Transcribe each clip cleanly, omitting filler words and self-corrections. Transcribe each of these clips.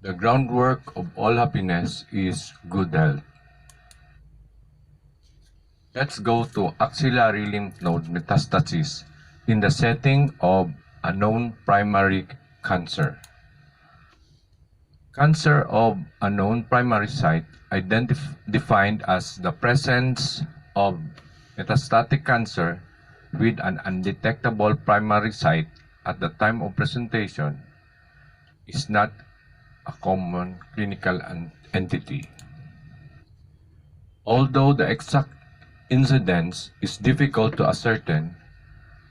The groundwork of all happiness is good health. Let's go to axillary lymph node metastasis in the setting of a known primary cancer. Cancer of a known primary site, defined as the presence of metastatic cancer with an undetectable primary site at the time of presentation, is not a common clinical entity. Although the exact incidence is difficult to ascertain,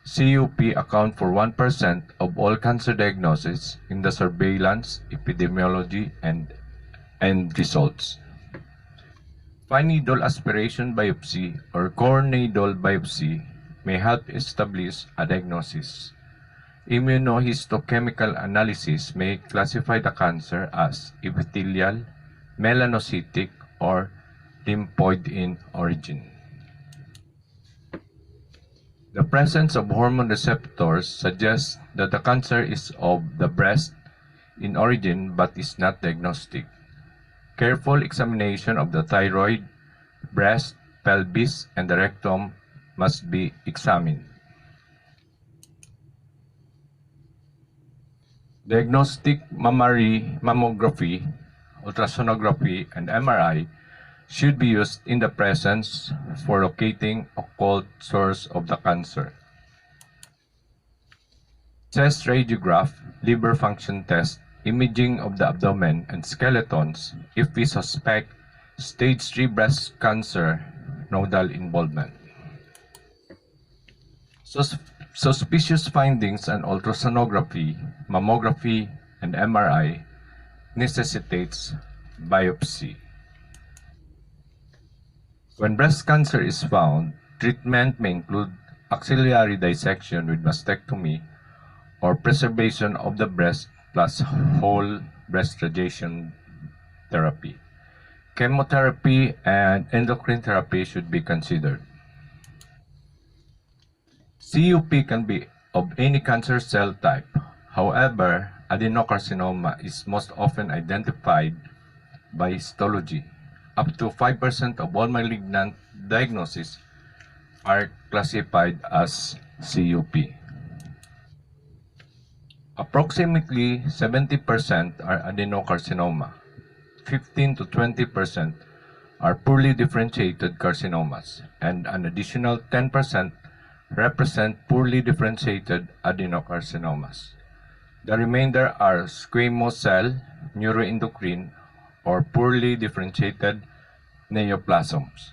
CUP account for 1% of all cancer diagnoses in the surveillance, epidemiology, and results. Fine needle aspiration biopsy or core needle biopsy may help establish a diagnosis. Immunohistochemical analysis may classify the cancer as epithelial, melanocytic, or lymphoid in origin. The presence of hormone receptors suggests that the cancer is of the breast in origin but is not diagnostic. Careful examination of the thyroid, breast, pelvis, and the rectum must be examined. Diagnostic mammography, ultrasonography, and MRI should be used in the presence for locating occult source of the cancer. Chest radiograph, liver function test, imaging of the abdomen and skeletons if we suspect stage 3 breast cancer nodal involvement. Suspicious findings on ultrasonography, mammography, and MRI necessitates biopsy. When breast cancer is found, treatment may include axillary dissection with mastectomy or preservation of the breast plus whole breast radiation therapy. Chemotherapy and endocrine therapy should be considered. CUP can be of any cancer cell type. However, adenocarcinoma is most often identified by histology. Up to 5% of all malignant diagnoses are classified as CUP. Approximately 70% are adenocarcinoma. 15 to 20% are poorly differentiated carcinomas, and an additional 10% represent poorly differentiated adenocarcinomas. The remainder are squamous cell, neuroendocrine, or poorly differentiated neoplasms.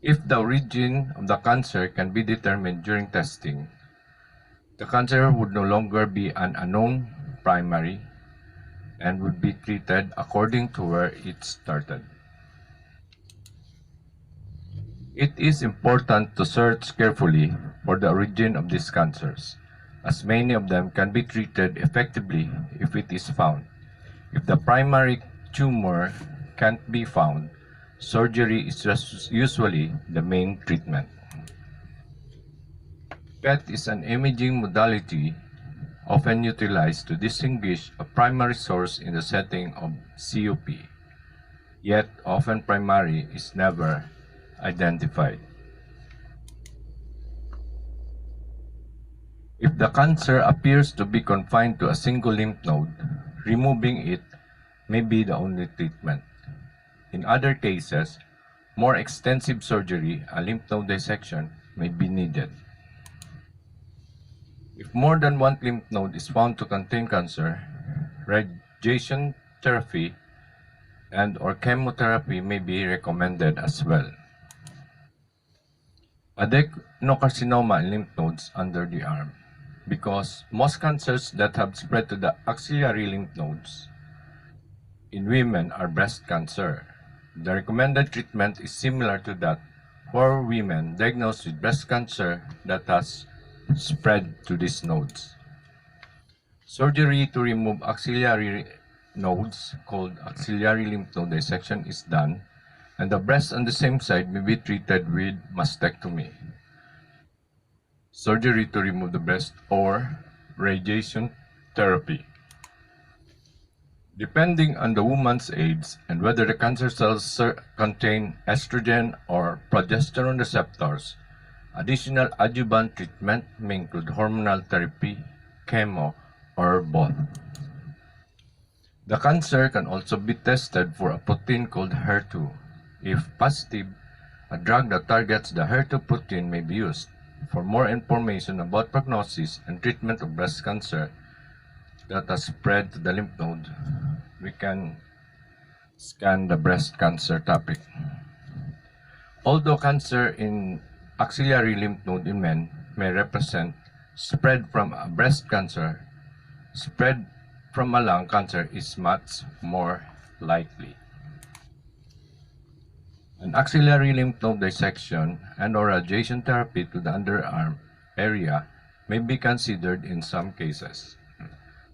If the origin of the cancer can be determined during testing, the cancer would no longer be an unknown primary and would be treated according to where it started. It is important to search carefully for the origin of these cancers, as many of them can be treated effectively if it is found. If the primary tumor can't be found, surgery is usually the main treatment. PET is an imaging modality often utilized to distinguish a primary source in the setting of CUP, yet often primary is never identified. If the cancer appears to be confined to a single lymph node, removing it may be the only treatment. In other cases, more extensive surgery, a lymph node dissection, may be needed. If more than one lymph node is found to contain cancer, radiation therapy and/or chemotherapy may be recommended as well. Adenocarcinoma in lymph nodes under the arm. Because most cancers that have spread to the axillary lymph nodes in women are breast cancer, the recommended treatment is similar to that for women diagnosed with breast cancer that has spread to these nodes. Surgery to remove axillary nodes, called axillary lymph node dissection, is done, and the breast on the same side may be treated with mastectomy. Surgery to remove the breast or radiation therapy. Depending on the woman's age and whether the cancer cells contain estrogen or progesterone receptors, additional adjuvant treatment may include hormonal therapy, chemo, or both. The cancer can also be tested for a protein called HER2. If positive, a drug that targets the HER2 protein may be used. For more information about prognosis and treatment of breast cancer that has spread to the lymph node, we can scan the breast cancer topic. Although cancer in axillary lymph node in men may represent spread from a breast cancer, spread from a lung cancer is much more likely. An axillary lymph node dissection and/or radiation therapy to the underarm area may be considered in some cases,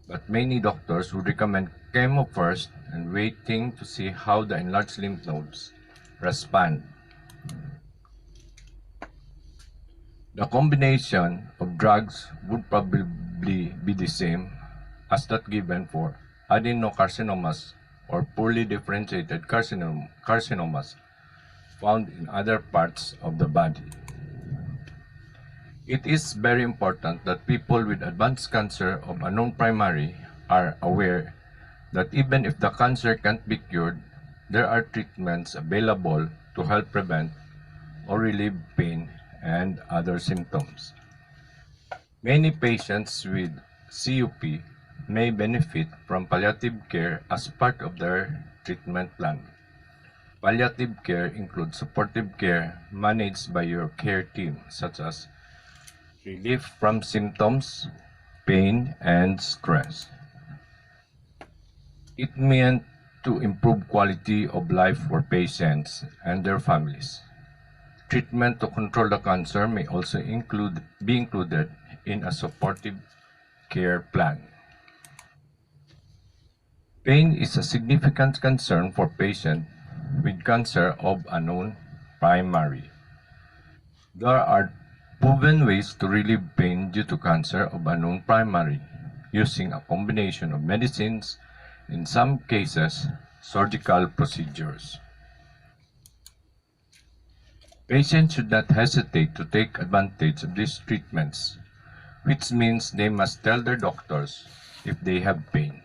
but many doctors would recommend chemo first and waiting to see how the enlarged lymph nodes respond. The combination of drugs would probably be the same as that given for adenocarcinomas or poorly differentiated carcinomas found in other parts of the body. It is very important that people with advanced cancer of unknown primary are aware that even if the cancer can't be cured, there are treatments available to help prevent or relieve pain and other symptoms. Many patients with CUP may benefit from palliative care as part of their treatment plan. Palliative care includes supportive care managed by your care team, such as relief from symptoms, pain, and stress. It meant to improve quality of life for patients and their families. Treatment to control the cancer may also be included in a supportive care plan. Pain is a significant concern for patients with cancer of unknown primary. There are proven ways to relieve pain due to cancer of unknown primary using a combination of medicines, in some cases, surgical procedures. Patients should not hesitate to take advantage of these treatments, which means they must tell their doctors if they have pain.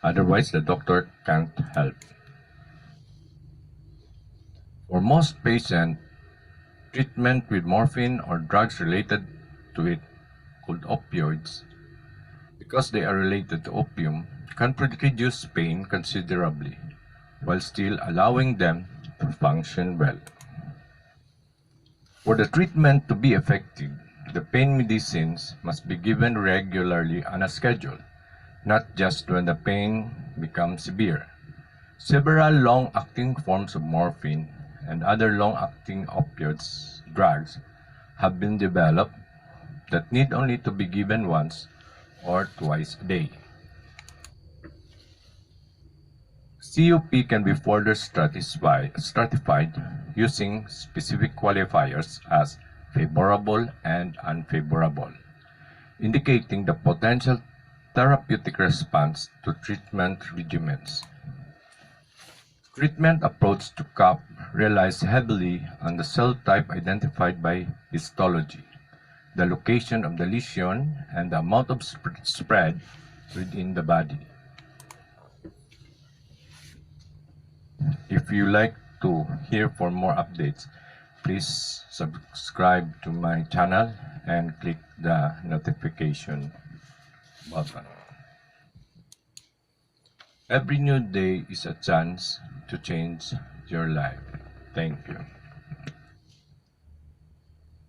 Otherwise, the doctor can't help. For most patients, treatment with morphine or drugs related to it, called opioids, because they are related to opium, can reduce pain considerably, while still allowing them to function well. For the treatment to be effective, the pain medicines must be given regularly on a schedule, not just when the pain becomes severe. Several long-acting forms of morphine and other long-acting opioids drugs have been developed that need only to be given once or twice a day. CUP can be further stratified using specific qualifiers as favorable and unfavorable, indicating the potential therapeutic response to treatment regimens. Treatment approach to CUP relies heavily on the cell type identified by histology, the location of the lesion, and the amount of spread within the body. If you like to hear for more updates, please subscribe to my channel and click the notification button. Every new day is a chance to change your life. Thank you.